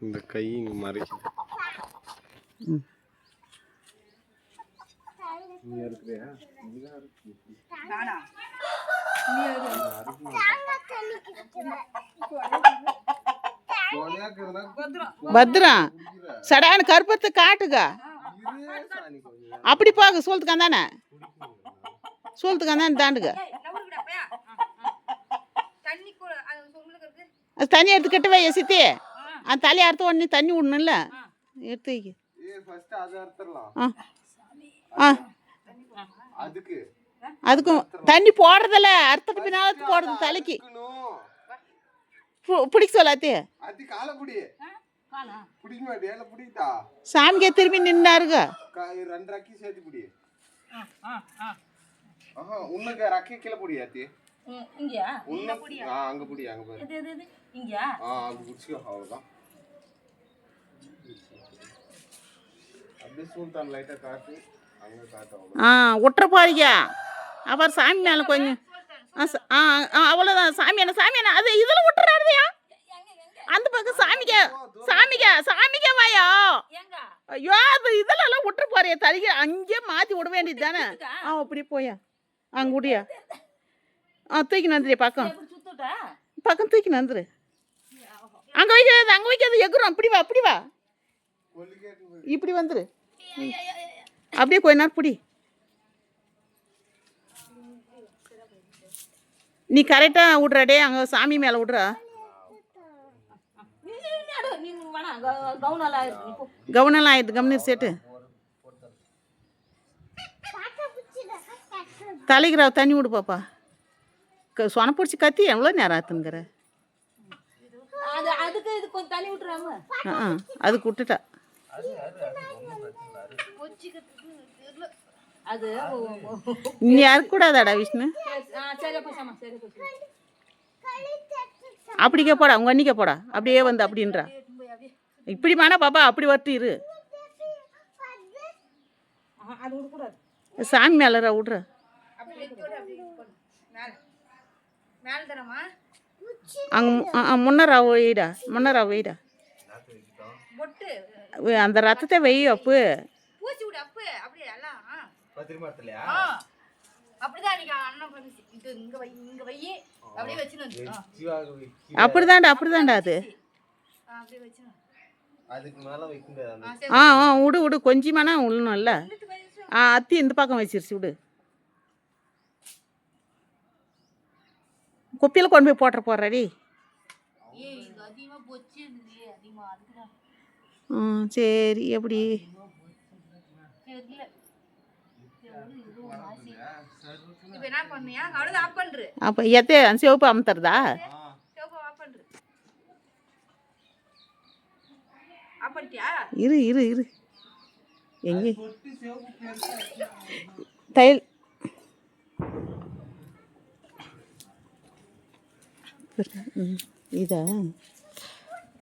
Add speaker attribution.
Speaker 1: இந்த கை இங்கே மறைக்குது. இங்கே இருக்குறியா? இங்கே இருக்கு.
Speaker 2: பத்திரம் சடான கருப்பத்தை காட்டுக. அப்படி போக சொல்லுதுக்கான் தானே, சொல்லுதுக்கான் தானே தாண்டுக. அது தண்ணி எடுத்து கட்ட வை சித்தி. அந்த தலையை அறுத்து உடனே தண்ணி விடணும்ல, எடுத்து வைக்க. அதுக்கும் தண்ணி போடுறதில்ல, அறுத்துட்டு பின்னால போடுறது தலைக்கு. பிடிக்க சொல்லாத்தே சாமிக்கே திரும்பி நின்னாருங்க. விட்டுற போறீங்க. அப்புறம் சாமி மேலே கொஞ்சம் அவ்வளோதான். சாமியான சாமியான அது இதில் விட்டுறாருதையா. அந்த பக்கம் சாமிக்கே வாயா. ஐயோ அது இதெல்லாம் விட்டுற போறியா தலிக்க. அங்கேயே மாற்றி விட வேண்டியது தானே. அப்படி போயா அங்கே விடியா. தூக்கி நந்துரு பக்கம் பக்கம் தூக்கி நந்துரு. அங்கே வைக்காது எகுறோம். இப்படி வா இப்படி வா, இப்படி வந்துரு. அப்படியே கொஞ்ச நேரம் பிடி. நீ கரெக்டாக விட்றாடே, அங்கே சாமி மேலே விட்றா. கவுனெல்லாம் ஆயிடுது. கம்னீர் சேட்டு தலைக்கிறா தண்ணி விடு பாப்பா. சொன பிடிச்சி கத்தி எவ்வளோ நேரம் ஆத்துங்கிற. அதுக்கு விட்டுட்டா. நீ யாருக்கூடாதாடா விஷ்ணு. அப்படிக்கே போடா, உங்கள் அன்னிக்கே போடா. அப்படியே வந்து அப்படின்றா. இப்படி மானா பாப்பா அப்படி வரட்டு இரு. சாமி மேலரா விட்ற. அங்கே முன்னரா வெயிடா, முன்னரா வெயிடா. அந்த ரத்தத்தை வெய் அப்பு. அப்படிதான்டா அப்படிதான்டா அது. விடு விடு கொஞ்சமானா விடணும்ல. அத்தி இந்த பக்கம் வச்சிருச்சு விடு. குப்பியில் கொண்டு போய் போடுறாடி. சரி எப்படி அப்போ எத்தே அந்த சிவப்பு அமுத்துறதா. இரு இரு இரு எங்கே தையல் இதா